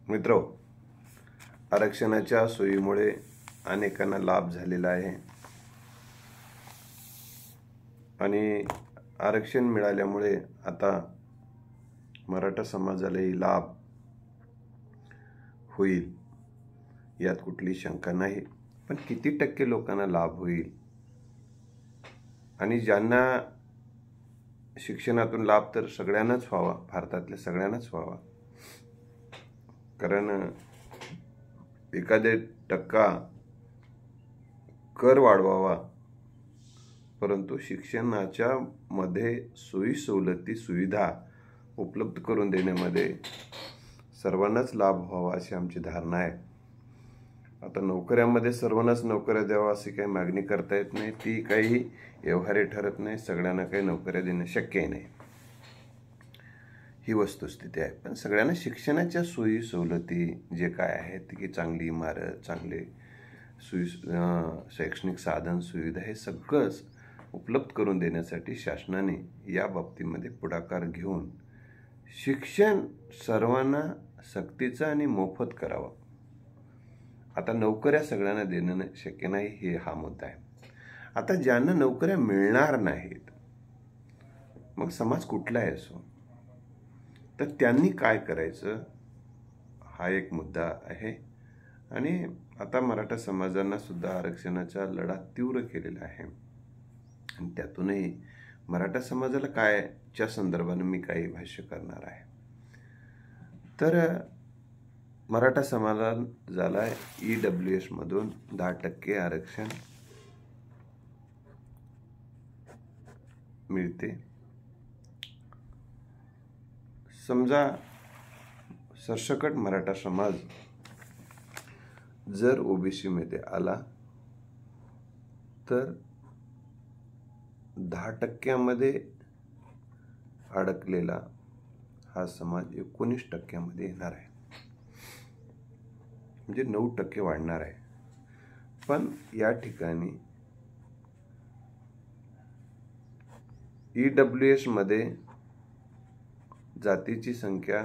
मित्रो, आरक्षणाच्या सोयीमुळे अनेकांना लाभ झालेला आहे आणि आरक्षण मिळाल्यामुळे आता मराठा समाजालाही लाभ होईल यात कुठली शंका नाही। पण किती टक्के लोकांना लाभ होईल आणि ज्यांना शिक्षणातून लाभ तर सगळ्यांनाच व्हावा, भारतातल्या सगळ्यांनाच व्हावा, कारण एखादे टक्का कर वाढवावा, परंतु शिक्षणाच्या मध्ये सोयी सवलती सुविधा उपलब्ध करून देण्यामध्ये सर्वांनाच लाभ व्हावा अशी आमची धारणा आहे। आता नोकऱ्यामध्ये सर्वांनाच नोकऱ्या द्यावा अशी काही मागणी करता येत नाही, ती काही व्यवहार्य ठरत नाही, सगळ्यांना काही नोकऱ्या देणं शक्य नाही, ही वस्तुस्थिती आहे। पण सगळ्यांना शिक्षणाच्या सोयी सवलती जे काय आहेत की चांगली इमारत, चांगले शैक्षणिक साधन सुविधा हे सगळंच उपलब्ध करून देण्यासाठी शासनाने या बाबतीमध्ये पुढाकार घेऊन शिक्षण सर्वांना सक्तीचं आणि मोफत करावं। आता नोकऱ्या सगळ्यांना देणं शक्य नाही, हे हा मुद्दा आहे। आता ज्यांना नोकऱ्या मिळणार नाहीत, मग समाज कुठलाही असो, तर त्यांनी काय करायचं हा एक मुद्दा आहे। आणि आता मराठा समाजांना सुद्धा आरक्षणाचा लढा तीव्र केलेला आहे आणि त्यातूनही मराठा समाजाला कायच्या संदर्भाने मी काही भाष्य करणार आहे। तर मराठा समाजाला EWS मधून 10% आरक्षण मिळते। समजा सरसकट मराठा समाज जर OBC मध्ये आला तर 10% मध्ये अडकलेला हा समाज 19% मध्ये येणार आहे, म्हणजे 9% वाढणार आहे। पण या ठिकाणी EWS मध्ये जातीची संख्या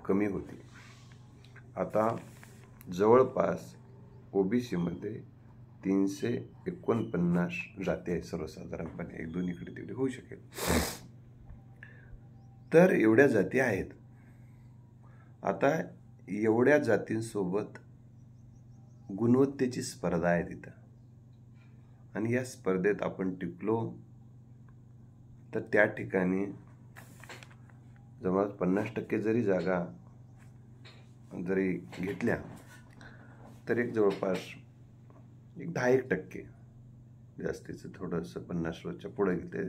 कमी होती, आता जवळपास OBC मध्ये 349 जाती आहे सर्वसाधारणपणे, एक दोन इकडे तिकडे होऊ शकेल। तर एवढ्या जाती आहेत। आता एवढ्या जातींसोबत गुणवत्तेची स्पर्धा आहे तिथं, आणि या स्पर्धेत आपण टिकलो तर त्या ठिकाणी जवळपास 50% जरी जागा जरी घेतल्या तर एक जवळपास 10% जास्तीचं थोडंसं 50% पुढे घेतले,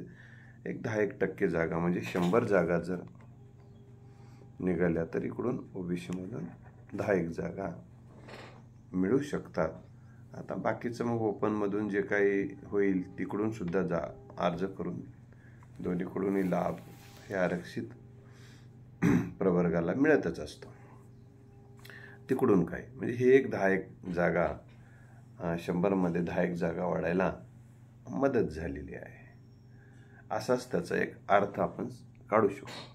एक 10% जागा म्हणजे 100 जागा जर निघाल्या तर इकडून OBC मधून 10 जागा मिळू शकतात। आता बाकीचं मग ओपन मधून जे काही होईल तिकडून सुद्धा अर्ज करून दोन्हीकडूनही लाभ हे आरक्षित प्रवर्गाला मिळतच असतो। तिकडून काय म्हणजे हे एक 10 जागा 100 मध्ये 10 जागा वाढायला मदत झालेली आहे, असाच त्याचा एक अर्थ आपण काढू शकतो।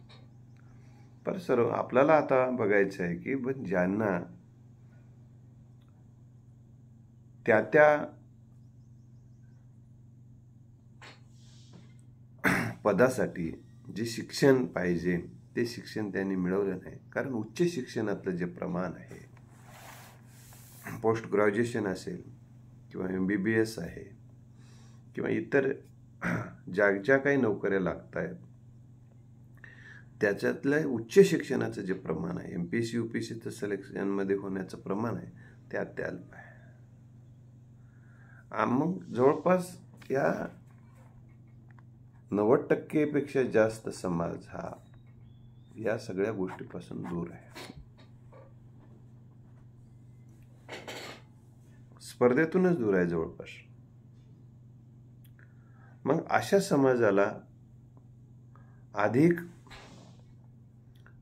पण सर्व आपल्याला आता बघायचं आहे की ज्यांना त्या पदासाठी जे शिक्षण पाहिजे ते शिक्षण त्यांनी मिळवलं नाही, कारण उच्च शिक्षणातलं जे प्रमाण आहे, पोस्ट ग्रॅज्युएशन असेल किंवा MBBS आहे किंवा इतर ज्या काही नोकऱ्या लागत आहेत त्याच्यातलं उच्च शिक्षणाचं जे प्रमाण आहे, MPSC UPSC सिलेक्शनमध्ये होण्याचं प्रमाण आहे ते अत्यल्प आहे। मग जवळपास या 90% पेक्षा जास्त समाज हा या सगळ्या गोष्टीपासून दूर आहे, स्पर्धेतूनच दूर आहे जवळपास। मग अशा समाजाला अधिक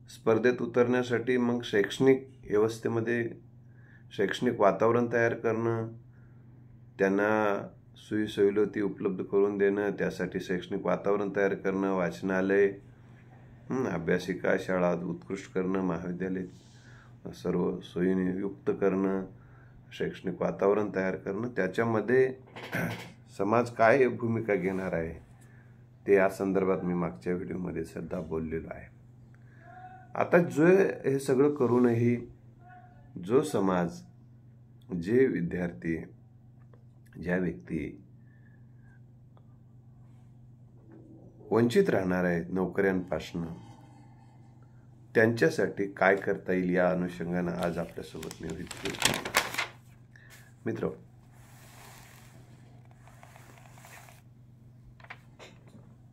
स्पर्धेत उतरण्यासाठी मग शैक्षणिक व्यवस्थेमध्ये शैक्षणिक वातावरण तयार करणं, त्यांना सोयी सवलती उपलब्ध करून देणं, त्यासाठी शैक्षणिक वातावरण तयार करणं, वाचनालय अभ्यासिका शाळा उत्कृष्ट करणं, महाविद्यालय सर्व सोयीने युक्त करणं, शैक्षणिक वातावरण तयार करणं, त्याच्यामध्ये समाज काय भूमिका घेणार आहे ते या संदर्भात मी मागच्या व्हिडिओमध्ये सुद्धा बोललेलो आहे. आता जो हे सगळं करूनही जो समाज, जे विद्यार्थी, ज्या व्यक्ती वंचित राहणार आहेत नोकऱ्यांपासून, त्यांच्यासाठी काय करता येईल या अनुषंगानं आज आपल्यासोबत मी मित्र,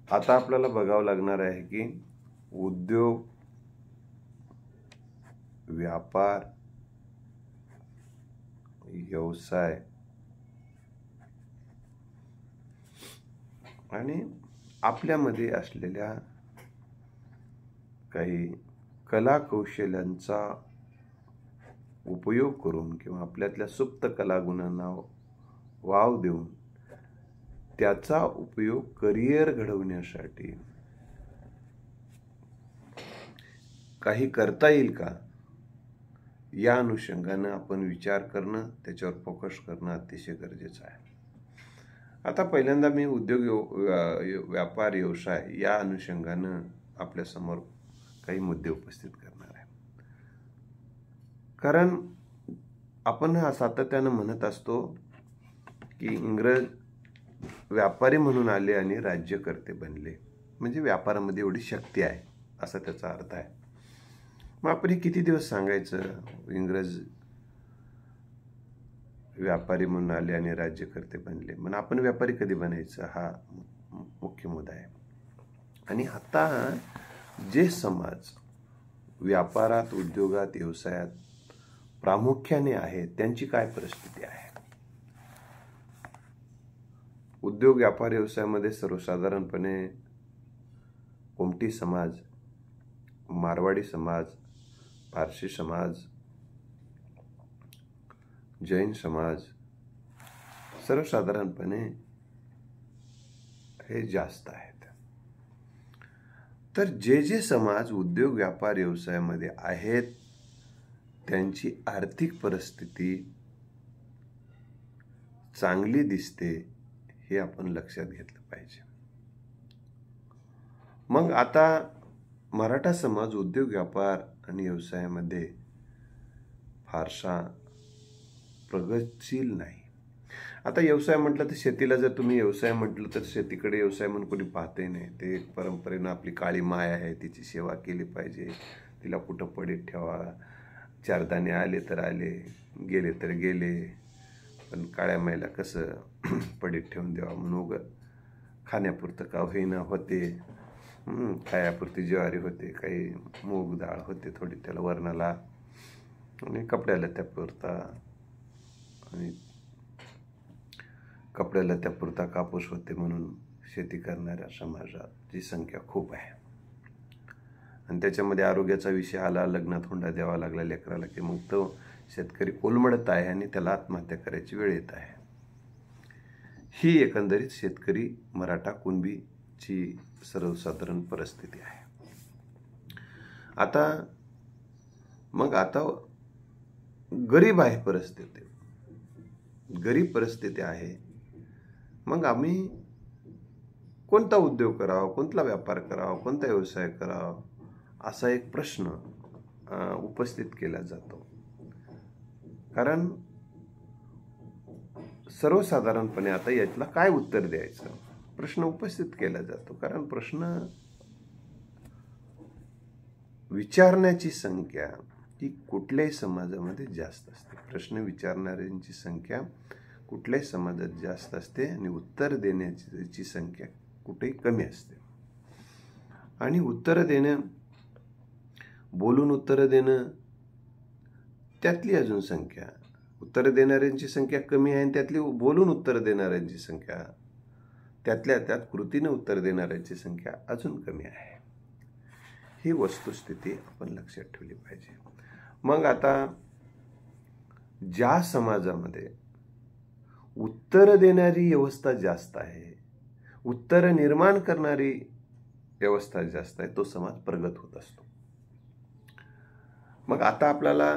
आता आपल्याला बघावं लागणार आहे की उद्योग, व्यापार, व्यवसाय आणि आपल्यामध्ये असलेल्या काही कला कौशल्यांचा उपयोग करून किंवा आपल्यातल्या सुप्त कलागुणांना वाव देऊन त्याचा उपयोग करिअर घडवण्यासाठी काही करता येईल का, या अनुषंगानं आपण विचार करणं, त्याच्यावर फोकस करणं अतिशय गरजेचं आहे. आता पहिल्यांदा मी उद्योग, व्यापार, व्यवसाय या अनुषंगानं आपल्यासमोर काही मुद्दे उपस्थित करणार आहे. कारण आपण सातत्यानं म्हणत असतो की इंग्रज व्यापारी म्हणून आले आणि राज्यकर्ते बनले, म्हणजे व्यापारामध्ये एवढी शक्ती आहे असा त्याचा अर्थ आहे. मग आपण हे किती दिवस सांगायचं, इंग्रज व्यापारी म्हणून आले आणि राज्यकर्ते बनले, मग आपण व्यापारी कधी बनायचं, हा मुख्य मुद्दा आहे. आणि आता जे समाज व्यापारात, उद्योगात, व्यवसायात प्रामुख्याने आहे त्यांची काय परिस्थिती आहे. उद्योग, व्यापार, व्यवसायामध्ये सर्वसाधारणपणे कोमटी समाज, मारवाडी समाज, पारशी समाज, जैन समाज सर्वसाधारणपणे हे जास्त आहेत. तर जे समाज उद्योग, व्यापार, व्यवसायामध्ये आहेत त्यांची आर्थिक परिस्थिती चांगली दिसते, हे आपण लक्षात घेतलं पाहिजे. मग आता मराठा समाज उद्योग, व्यापार आणि व्यवसायामध्ये फारसा प्रगतशील नाही. आता व्यवसाय म्हटलं तर शेतीला जर तुम्ही व्यवसाय म्हटलं तर शेतीकडे व्यवसाय म्हणून कोणी पाहते नाही. ते एक परंपरेनं आपली काळी माय आहे, तिची सेवा केली पाहिजे, तिला कुठं पडीत ठेवा, चार दाणे आले तर आले, गेले तर गेले, पण काळ्या मायला कसं पडीत ठेवून द्यावा म्हणून खाण्यापुरतं का होईना होते, खायापुरती ज्वारी होते, काही मूग डाळ होते थोडी त्याला वरणाला, आणि कपड्याला त्यापुरता, आणि कपड्याला त्यापुरता कापूस होते, म्हणून शेती करणाऱ्या समाजाची संख्या खूप आहे. आणि त्याच्यामध्ये आरोग्याचा विषय आला, लग्नात हुंडा द्यावा लागला लेकराला, की मग तो शेतकरी कोलमडत आहे आणि त्याला आत्महत्या करायची वेळ येत आहे. ही एकंदरीत शेतकरी मराठा कुणबीची सर्वसाधारण परिस्थिती आहे. आता गरीब आहे परिस्थिती, गरीब परिस्थिती आहे. मग आम्ही कोणता उद्योग करावा, कोणता व्यापार करावा, कोणता व्यवसाय करावा, असा एक प्रश्न उपस्थित केला जातो. कारण सर्वसाधारणपणे आता यातला काय उत्तर द्यायचं प्रश्न उपस्थित केला जातो. कारण प्रश्न विचारण्याची संख्या ही कुठल्याही समाजामध्ये जास्त असते. प्रश्न विचारणाऱ्यांची संख्या कुठल्याही समाजात जास्त असते आणि उत्तर देण्याची संख्या कुठेही कमी असते. आणि उत्तर देणं, बोलून उत्तर देणं, त्यातली अजून संख्या, उत्तर देणाऱ्यांची संख्या कमी आहे आणि त्यातली बोलून उत्तर देणाऱ्यांची संख्या, त्यातल्या त्यात कृतीनं उत्तर देणाऱ्यांची संख्या अजून कमी आहे. ही वस्तुस्थिती आपण लक्षात ठेवली पाहिजे. मग आता ज्या समाजामध्ये उत्तर देणारी व्यवस्था जास्त आहे, उत्तर निर्माण करणारी व्यवस्था जास्त आहे तो समाज प्रगत होत असतो. मग आता आपल्याला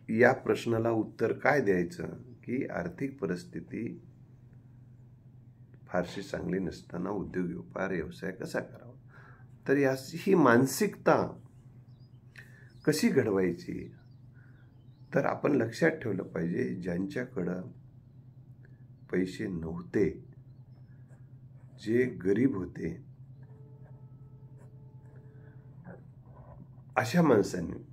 या प्रश्नाला उत्तर काय द्यायचं की आर्थिक परिस्थिती फारशी चांगली नसताना उद्योग व्यापार व्यवसाय कसा करावा, तर ही मानसिकता कशी घडवायची, तर आपण लक्षात ठेवलं पाहिजे ज्यांच्याकडं पैसे नव्हते, जे गरीब होते, अशा माणसांनी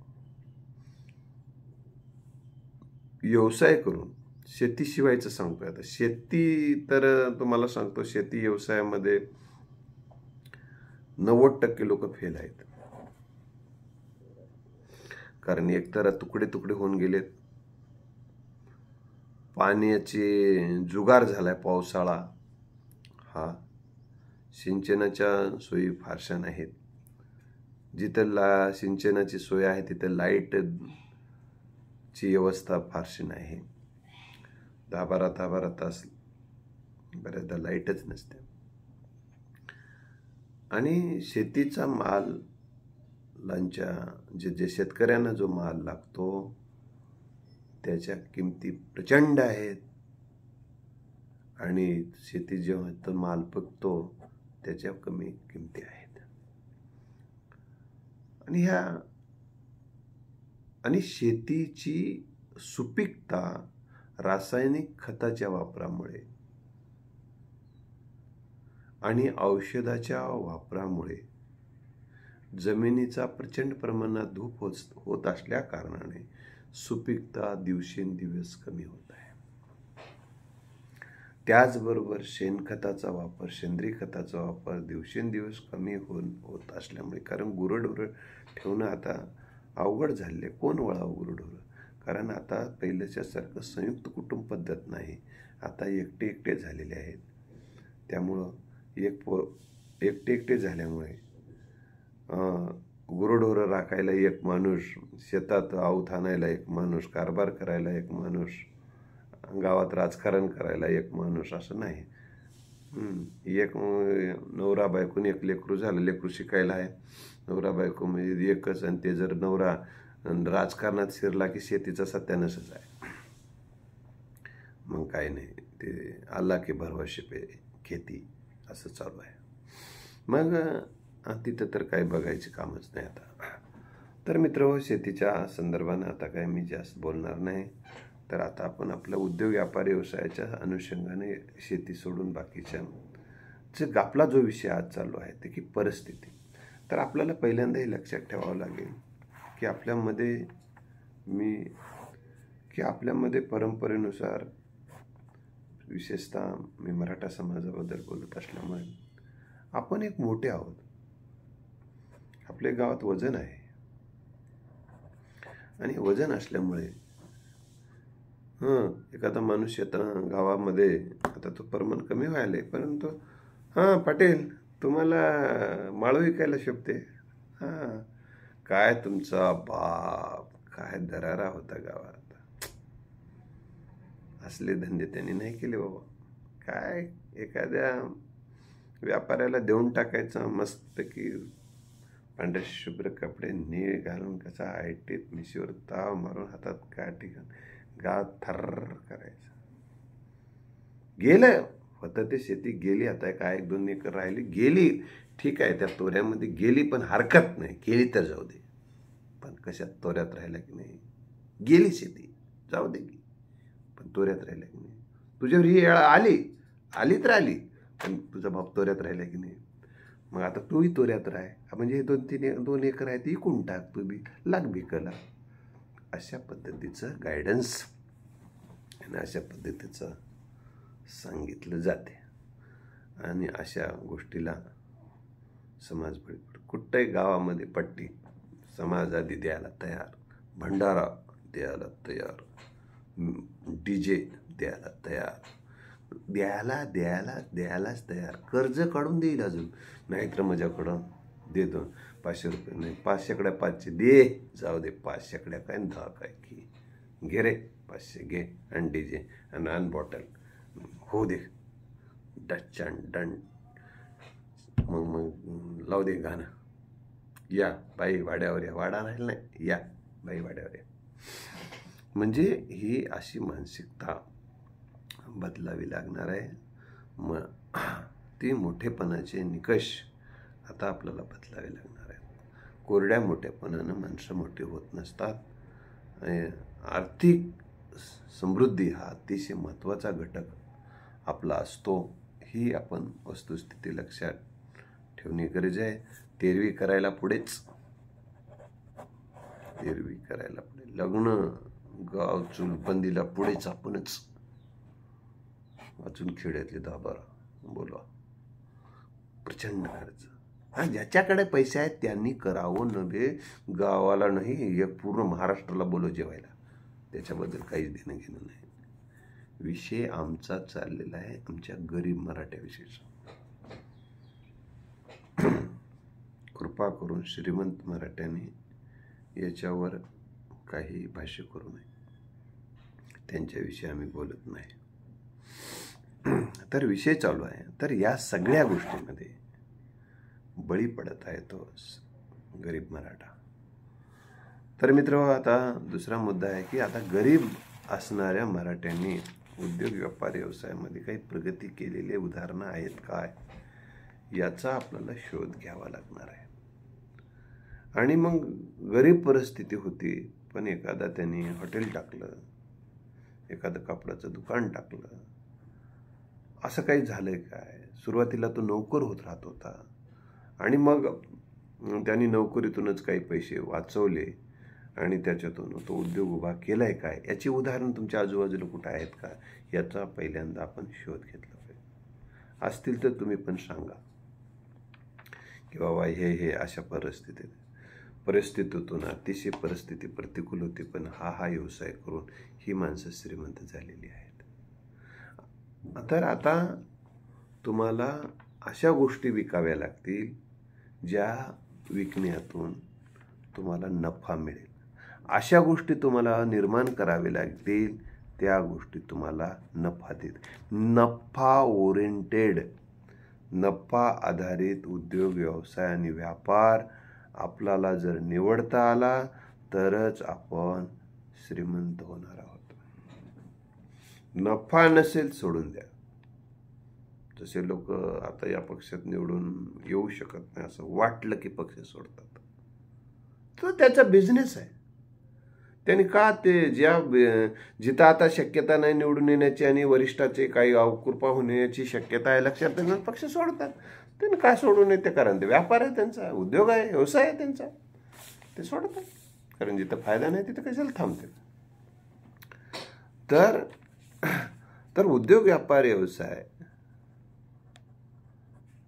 व्यवसाय करून शेतीशिवायचं सांगतोय. आता शेती तर तुम्हाला सांगतो, शेती व्यवसायामध्ये 90% लोक फेल आहेत. कारण एकतर तुकडे तुकडे होऊन गेलेत, पाण्याचे जुगार झालाय, पावसाळा हा, सिंचनाच्या सोयी फारशा नाहीत, जिथं सिंचनाची सोय आहे तिथं लाईटची व्यवस्था फारशी नाही, 10-12 तास बऱ्याचदा लाईटच नसते, आणि शेतीचा माल जे शेतकऱ्यांना जो माल लागतो त्याच्या किमती प्रचंड आहेत, आणि शेती जेव्हा तो माल पिकतो त्याच्या कमी किमती आहेत. आणि शेतीची सुपीकता रासायनिक खताच्या वापरामुळे आणि औषधाच्या वापरामुळे जमिनीचा प्रचंड प्रमाणात धूप होत असल्या कारणाने सुपीकता दिवसेंदिवस कमी होत आहे. त्याचबरोबर शेणखताचा वापर, सेंद्रिय खताचा वापर दिवसेंदिवस कमी होत असल्यामुळे, कारण गुरंढोरं ठेवणं आता अवघड झाले, कोण वळावं गुरंढोरं, कारण आता पहिल्याच्या सारखं संयुक्त कुटुंब पद्धत नाही, आता एकटे झालेले आहेत. त्यामुळं एकटे झाल्यामुळे गुरंढोरं राखायला एक माणूस, शेतात आवत आणायला एक माणूस, कारभार करायला एक माणूस, गावात राजकारण करायला एक माणूस, असं नाही. एक नवरा बायकोने एक लेकरू झालं, लेकरू शिकायला आहे, नवरा बायको म्हणजे एकच, आणि ते जर नवरा राजकारणात शिरला की शेतीचा सत्यानाशच आहे. मग काय नाही, ते अल्लाह के भरवसे पे खेती असं चालू आहे. मग तिथं तर काही बघायचे कामच नाही आता. तर मित्र, शेतीच्या संदर्भानं आता काय मी जास्त बोलणार नाही. तर आता आपण आपल्या उद्योग व्यापार व्यवसायाच्या अनुषंगाने शेती सोडून बाकीच्या आपला जो विषय आज चालू आहे ते की परिस्थिती, तर आपल्याला पहिल्यांदा हे लक्षात ठेवावं लागेल की आपल्यामध्ये परंपरेनुसार, विशेषतः मी मराठा समाजाबद्दल बोलत असल्यामुळे, आपण एक मोठे आहोत. आपल्या गावात वजन आहे, आणि वजन असल्यामुळे एखादा माणूस गावामध्ये, आता तो प्रमाण कमी व्हायला, परंतु पाटील तुम्हाला माळू विकायला शोभते, काय तुमचा बाप काय दरारा होता गावात. असले धंदे त्यांनी नाही केले बाबा. काय एखाद्या व्यापाऱ्याला देऊन टाकायचं मस्तपैकी पांढरे शुभ्र कपडे नीळ घालून, कसा आयटीत मिशीवर ताव मारून हातात काठी घालून गावात थर्र करायचं. गेलं होतं ते, शेती गेली, आता काय 1-2 एकर राहिली, गेली, ठीक आहे, त्या तोऱ्यामध्ये गेली, पण हरकत नाही, गेली तर जाऊ दे. पण कशात तोऱ्यात राहिला की नाही, गेली शेती जाऊ दे की, पण तोऱ्यात राहिला की नाही. तुझ्यावर ही वेळ आली तर आली, पण तुझा बाप तोऱ्यात राहिला की नाही. मग आता तूही तोऱ्यात राह, म्हणजे 2 एकर आहे ती इकून टाक, तू बी लाग भिकला. अशा पद्धतीचं गायडन्स आणि अशा पद्धतीचं सांगितलं जाते. आणि अशा गोष्टीला समाज कुठल्याही गावामध्ये पट्टी समाज आधी द्यायला तयार, भंडारा द्यायला तयार, DJ द्यायला तयार, द्यायलाच तयार, कर्ज काढून देईल अजून, नाहीतर माझ्याकडं दे 500 रुपये, नाही 500कडे 500 दे, जाऊ दे 500कडे काय 10 काय की घे रे 500 घे, आणि DJ आणि बॉटल होऊ दे, डच अँड डन. मग लावू दे गाणं, या बाई वाड्यावर या, वाडा राहील नाही, या बाई वाड्यावर या. म्हणजे ही अशी मानसिकता बदलावी लागणार आहे. मग ती मोठेपणाचे निकष आता आपल्याला बदलावे लागणार आहेत. कोरड्या मोठेपणानं माणसं मोठी होत नसतात. आर्थिक समृद्धी हा अतिशय महत्त्वाचा घटक आपला असतो. ही आपण वस्तुस्थिती लक्षात ठेवणे गरजे आहे. तेरवी करायला पुढेच, तेरवी करायला पुढे, लग्न गाव चुलबंदीला पुढेच आपणच. अजून खेड्यातले 10-12 बोलवा, प्रचंड खर्च. हा, ज्याच्याकडे पैसे आहेत त्यांनी करावं, नव्हे गावाला नाही, एक पूर्ण महाराष्ट्राला बोलव जेवायला. त्याच्याबद्दल काहीच देणं घेणं नाही. विषय आमचा चाललेला आहे आमच्या गरीब मराठ्याविषयीचा. कृपा करून श्रीमंत मराठ्याने याच्यावर काही भाष्य करू नये. त्यांच्याविषयी आम्ही बोलत नाही. तर विषय चालू आहे. तर या सगळ्या गोष्टींमध्ये बळी पडत आहे तो गरीब मराठा. तर मित्र, आता दुसरा मुद्दा आहे की आता गरीब असणाऱ्या मराठ्यांनी उद्योग व्यापार व्यवसायामध्ये काही प्रगती केलेले उदाहरणं आहेत काय, याचा आपल्याला शोध घ्यावा लागणार आहे. आणि मग गरीब परिस्थिती होती, पण एखादा त्यांनी हॉटेल टाकलं, एखादं कापडाचं दुकान टाकलं, असं काही झालंय काय. सुरुवातीला तो नोकर होत राहत होता आणि मग त्यांनी नोकरीतूनच काही पैसे वाचवले आणि त्याच्यातून तो उद्योग उभा केलाय काय, याची उदाहरण तुमच्या आजूबाजूला कुठं आहेत का, याचा पहिल्यांदा आपण शोध घेतला पाहिजे. असतील तर तुम्ही पण सांगा की बाबा हे अशा परिस्थितीतून, अतिशय परिस्थिती प्रतिकूल होती, पण हा व्यवसाय करून ही माणसं श्रीमंत झालेली आहेत. तर आता तुम्हाला अशा गोष्टी विकाव्या लागतील ज्या विकण्यातून तुम्हाला नफा मिळेल. अशा गोष्टी तुम्हाला निर्माण करावे लागतील त्या गोष्टी तुम्हाला नफा देतील. नफा ओरिएंटेड, नफा आधारित उद्योग व्यवसाय आणि व्यापार आपल्याला जर निवडता आला तरच आपण श्रीमंत होणार आहोत. नफा नसेल सोडून द्या. जसे लोक आता या पक्षात निवडून येऊ शकत नाही असं वाटलं की पक्ष सोडतात, तो त्याचा बिझनेस आहे. त्यांनी का ते जिथं आता शक्यता नाही निवडून येण्याची आणि वरिष्ठाचे काही अवकृपा होण्याची शक्यता आहे लक्षात त्यांना पक्ष सोडतात. त्यांनी काय सोडू नये, ते कारण ते व्यापार आहे त्यांचा, उद्योग आहे, व्यवसाय आहे त्यांचा, ते सोडतात. कारण जिथं फायदा नाही तिथं कशाला थांबते. तर उद्योग व्यापार व्यवसाय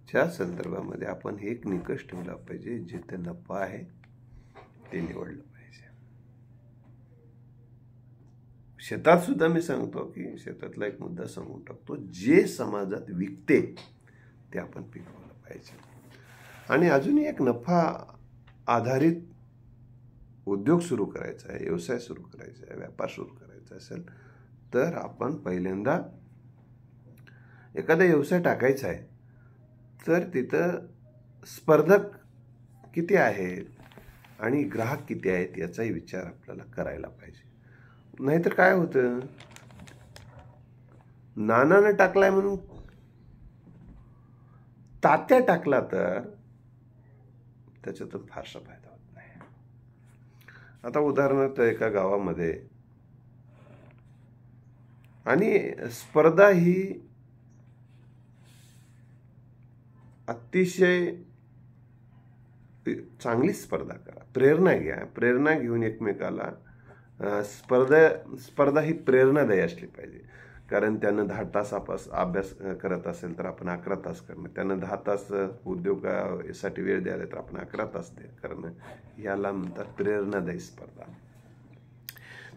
च्या संदर्भामध्ये आपण एक निकष ठेवला पाहिजे, जिथे नफा आहे ते निवडलं पाहिजे. शेतात सुद्धा मी सांगतो की शेतातला एक मुद्दा सांगून टाकतो, जे समाजात विकते ते आपण पिकवलं पाहिजे. आणि अजूनही एक नफा आधारित उद्योग सुरू करायचा आहे, व्यवसाय सुरू करायचा आहे, व्यापार सुरू करायचा असेल तर आपण पहिल्यांदा एखादा व्यवसाय टाकायचा आहे तर तिथं स्पर्धक किती आहेत आणि ग्राहक किती आहेत याचाही विचार आपल्याला करायला पाहिजे. नाहीतर काय होतं, नानानं टाकलाय म्हणून तात्या टाकला तर त्याच्यातून फारसा फायदा होत नाही. आता उदाहरणार्थ एका गावामध्ये, आणि स्पर्धा ही अतिशय चांगली स्पर्धा करा, प्रेरणा घ्या, प्रेरणा घेऊन एकमेकाला स्पर्धा ही प्रेरणादायी असली पाहिजे. कारण त्यानं 10 तास अभ्यास करत असेल तर आपण 11 तास करणं, त्यानं 10 तास उद्योगासाठी वेळ द्यायला तर आपण 11 तास करणं, याला म्हणतात प्रेरणादायी स्पर्धा.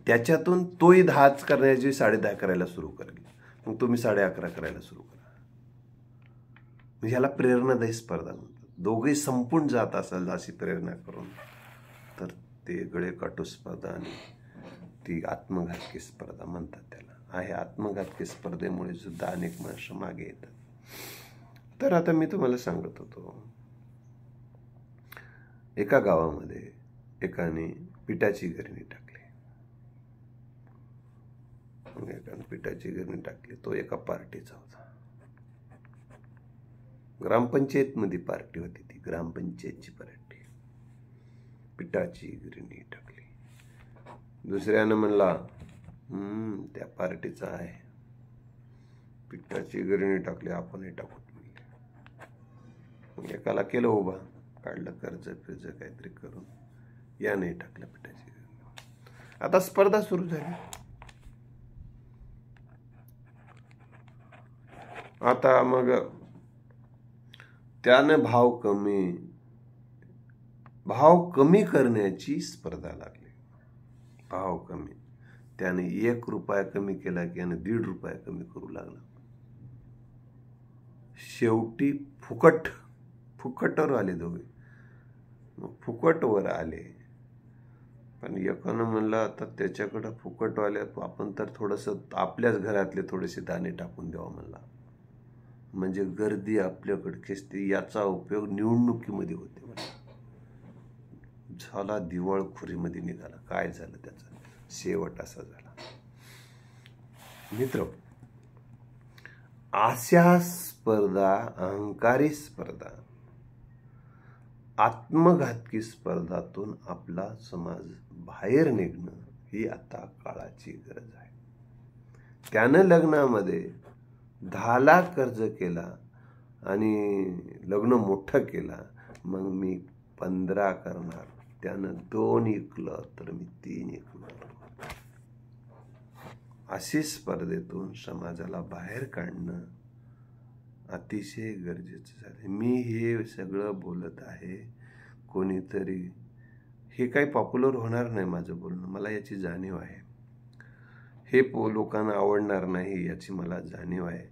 त्याच्यातून तोही 10 करण्याची 10:30 करायला सुरू करेल, मग तुम्ही 11:30 करायला सुरू करा. म्हणजे ह्याला प्रेरणादायी स्पर्धा म्हणतात. दोघे संपून जात असेल अशी प्रेरणा करून तर ते गळे काटू स्पर्धा आणि ती आत्मघातकी स्पर्धा म्हणतात त्याला. आहे आत्मघातकी स्पर्धेमुळे सुद्धा अनेक माणसं मागे येतात. तर आता मी तुम्हाला सांगत होतो, एका गावामध्ये एकाने पिठाची गिरणी टाकली. एकाने पिठाची गिरणी टाकली. तो एका पार्टीचा होता. ग्रामपंचायतमध्ये पार्टी होती, ती ग्रामपंचायतची पार्टी. पिठाची गिरणी टाकली. दुसऱ्यानं म्हणला, त्या पार्टीचा आहे, पिठाची गिरणी टाकली, आपणही टाकू. एकाला केलं उभा, काढलं कर्ज काहीतरी करून, याने टाकलं पिठाची गिरणी. आता स्पर्धा सुरू झाली. आता मग त्यानं भाव कमी करण्याची स्पर्धा लागली. भाव कमी, त्याने 1 रुपया कमी केला की याने 1.5 रुपया कमी करू लागला. शेवटी फुकटवर आले दोघे. मग फुकटवर आले, पण एकानं म्हणलं आता त्याच्याकडं फुकटवाल्या आपण तर थोडंसं आपल्याच घरातले थोडेसे दाणे टाकून द्यावा म्हणला, म्हणजे गर्दी आपल्याकडे खेचते. याचा उपयोग निवडणुकीमध्ये होते म्हणला. झाला दिवाळखोरीमध्ये निघाला. काय झालं त्याचा शेवट असा झाला. मित्र, अशा स्पर्धा, अहंकारी स्पर्धा, आत्मघातकी स्पर्धातून आपला समाज बाहेर निघणं ही आता काळाची गरज आहे. त्यानं लग्नामध्ये 10 लाख कर्ज केला आणि लग्न मोठं केला, मग मी 15 करणार. त्यानं 2 ऐकलं तर मी 3 ऐकणार. अशी स्पर्धेतून समाजाला बाहेर काढणं अतिशय गरजेचं झालं. मी हे सगळं बोलत आहे, कोणीतरी हे काही पॉप्युलर होणार नाही माझं बोलणं, मला याची जाणीव आहे. हे लोकांना आवडणार नाही याची मला जाणीव आहे.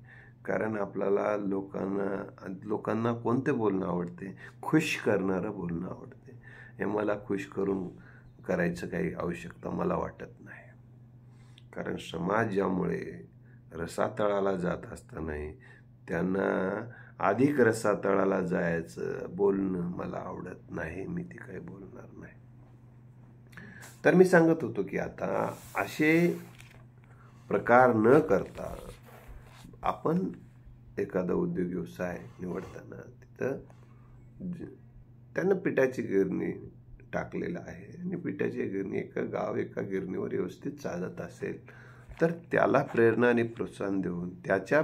कारण आपल्याला लोकांना कोणते बोलणं आवडते? खुश करणारं बोलणं आवडते. हे मला खुश करायचं काही आवश्यकता मला वाटत नाही. कारण समाज ज्यामुळे रसातळाला जात असतानाही त्यांना अधिक रसातळाला जायचं बोलणं मला आवडत नाही. मी ती काही बोलणार नाही. तर मी सांगत होतो की आता असे प्रकार न करता आपण एखादा उद्योग व्यवसाय निवडताना तिथं त्यानं पिठाची गिरणी टाकलेलं आहे आणि पिठाची गिरणी एका गिरणीवर व्यवस्थित चालत असेल तर त्याला प्रेरणा आणि प्रोत्साहन देऊन त्याच्या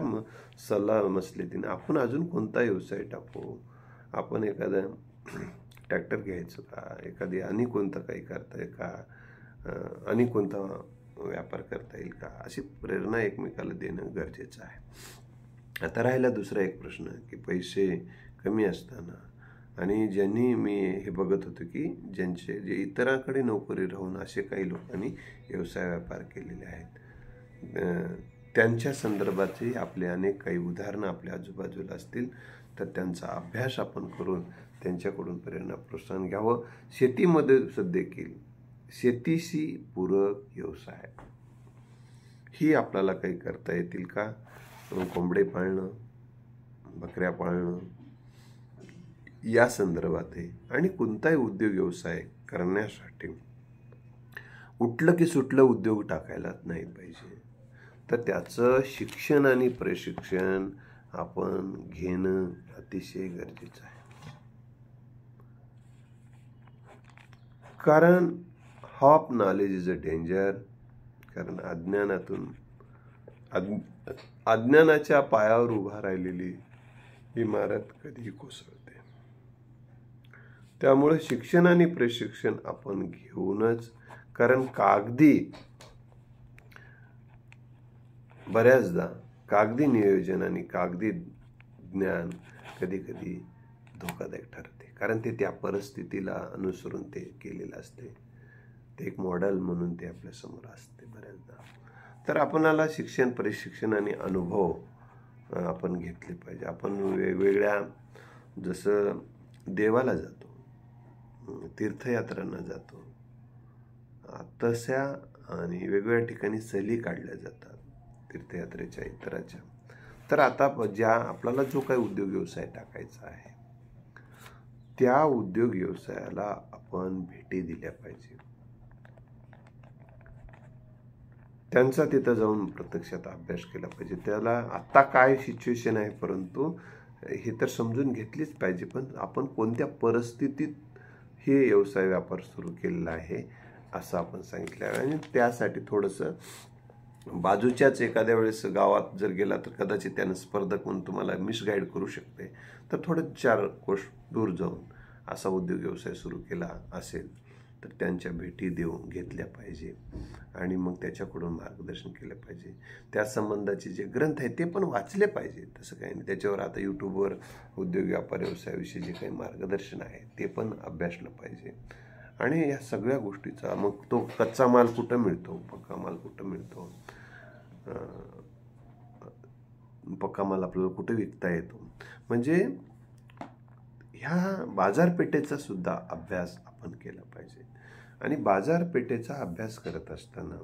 सल्ला मसलतीने आपण अजून कोणता व्यवसाय टाकू. आपण एखादा ट्रॅक्टर घ्यायचं का, एखादी आणि कोणतं काही करता येईल का, आणि कोणता व्यापार करता येईल का, अशी प्रेरणा एकमेकाला देणं गरजेचं आहे. आता राहिला दुसरा एक प्रश्न की पैसे कमी असताना आणि ज्यांनी मी हे बघत होतो की जे इतरांकडे नोकरी राहून असे काही लोकांनी व्यवसाय व्यापार केलेले आहेत, त्यांच्या संदर्भातही आपले अनेक काही उदाहरणं आपल्या आजूबाजूला असतील तर त्यांचा अभ्यास आपण करून त्यांच्याकडून प्रेरणा प्रोत्साहन घ्यावं. शेतीमध्ये देखील शेतीशी पूरक व्यवसाय ही आपल्याला काही करता येतील का? कोंबडे पाळणं, बकऱ्या पाळणं या संदर्भातही आणि कोणताही उद्योग व्यवसाय करण्यासाठी उठलं की सुटलं उद्योग टाकायलाच नाही पाहिजे. तर त्याचं शिक्षण आणि प्रशिक्षण आपण घेणं अतिशय गरजेचं आहे. कारण half knowledge is a danger. कारण अज्ञानाच्या पायावर उभा राहिलेली इमारत कधी कोसळते. त्यामुळे शिक्षण आणि प्रशिक्षण आपण घेऊनच, कारण बऱ्याचदा कागदी नियोजन आणि कागदी ज्ञान कधी कधी धोकादायक ठरते. कारण ते त्या परिस्थितीला अनुसरून ते केलेलं असते. ते एक मॉडेल म्हणून ते आपल्या समोर असते बऱ्याचदा. तर आपणाला शिक्षण, प्रशिक्षण आणि अनुभव आपण घेतले पाहिजे. आपण वेगवेगळ्या, जसं देवाला जातो, तीर्थयात्रांना जातो, तशा आणि वेगवेगळ्या ठिकाणी सहली काढल्या जातात तीर्थयात्रेच्या इतराच्या. तर आता आपल्याला जो काही उद्योग व्यवसाय टाकायचा आहे त्या उद्योग व्यवसायाला आपण भेटी दिल्या पाहिजे. त्यांचा तिथं जाऊन प्रत्यक्षात अभ्यास केला पाहिजे. त्याला आत्ता काय सिच्युएशन आहे परंतु हे तर समजून घेतलीच पाहिजे. पण आपण कोणत्या परिस्थितीत हे व्यवसाय व्यापार सुरू केलेला आहे असं आपण सांगितलं आहे. आणि त्यासाठी थोडंसं बाजूच्याच एखाद्या वेळेस गावात जर गेला तर कदाचित त्यानं स्पर्धक म्हणून तुम्हाला मिसगाईड करू शकते. तर थोडं 4 कोस दूर जाऊन असा उद्योग व्यवसाय सुरू केला असेल तर त्यांच्या भेटी देऊन घेतल्या पाहिजे आणि मग त्याच्याकडून मार्गदर्शन केलं पाहिजे. त्या संबंधाचे जे ग्रंथ आहेत ते पण वाचले पाहिजे. तसं काही नाही. त्याच्यावर आता यूट्यूबवर उद्योग व्यापार व्यवसायाविषयी जे काही मार्गदर्शन आहे ते पण अभ्यासलं पाहिजे. आणि या सगळ्या गोष्टीचा मग तो कच्चा माल कुठं मिळतो, पक्का माल कुठं मिळतो, पक्का माल आपल्याला कुठे विकता येतो, म्हणजे ह्या बाजारपेठेचा सुद्धा अभ्यास आपण केला पाहिजे. आणि बाजारपेठेचा अभ्यास करत असताना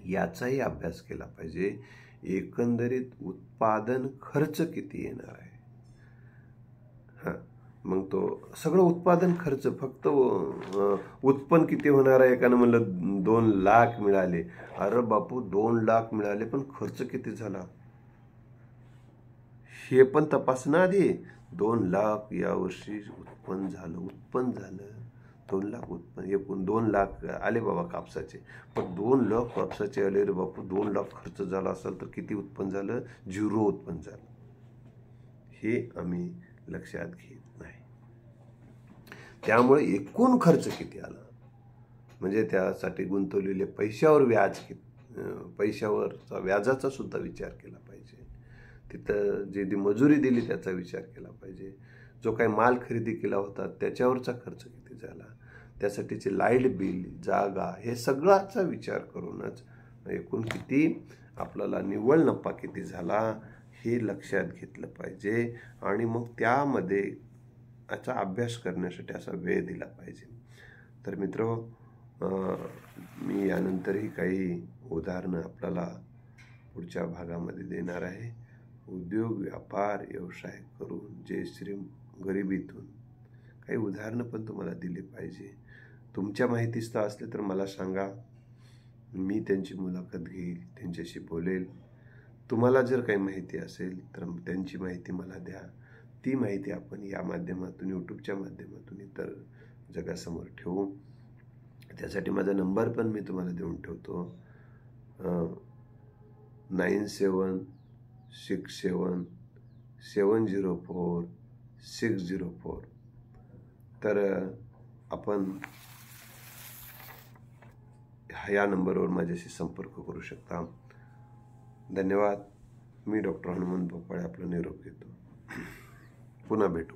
याचाही अभ्यास केला पाहिजे. एकंदरीत उत्पादन खर्च किती येणार आहे. मग तो सगळं उत्पादन खर्च फक्त उत्पन्न किती होणार आहे. एकानं म्हणलं 2 लाख मिळाले. अरे बापू 2 लाख मिळाले पण खर्च किती झाला हे पण तपासणं आधी. 2 लाख यावर्षी उत्पन्न झालं 2 लाख उत्पन्न, एकूण 2 लाख आले बाबा कापसाचे. पण 2 लाख कापसाचे आले रे बापू. 2 लाख खर्च झाला असेल तर किती उत्पन्न झालं. 0 उत्पन्न झालं. हे आम्ही लक्षात घेत नाही. त्यामुळे एकूण खर्च किती आला म्हणजे त्यासाठी गुंतवलेले पैशावर व्याज पैशावरचा व्याजाचा सुद्धा विचार केला पाहिजे. तिथं जी मजुरी दिली त्याचा विचार केला पाहिजे. जो काही माल खरेदी केला होता त्याच्यावरचा खर्च किती झाला, त्यासाठीचे लाईट बिल, जागा, हे सगळ्याचा विचार करूनच एकूण किती आपल्याला निव्वळ नफा किती झाला हे लक्षात घेतलं पाहिजे. आणि मग त्यामध्ये याचा अभ्यास करण्यासाठी असा वेळ दिला पाहिजे. तर मित्र, मी यानंतरही काही उदाहरणं आपल्याला पुढच्या भागामध्ये देणार आहे. उद्योग व्यापार व्यवसाय करून जयश्री गरिबीतून काही उदाहरणं पण तुम्हाला दिली पाहिजे. तुमच्या माहितीस्थ असले तर मला सांगा. मी त्यांची मुलाखत घेईल, त्यांच्याशी बोलेल. तुम्हाला जर काही माहिती असेल तर त्यांची माहिती मला द्या. ती माहिती आपण या माध्यमातून, यूट्यूबच्या माध्यमातून इतर जगासमोर ठेवू. त्यासाठी माझा नंबर पण मी तुम्हाला देऊन ठेवतो. 9767074604. तर आपण या नंबरवर माझ्याशी संपर्क करू शकता. धन्यवाद. मी डॉक्टर हनुमंत भोपाळे आपला निरोप घेतो. पुन्हा भेटू.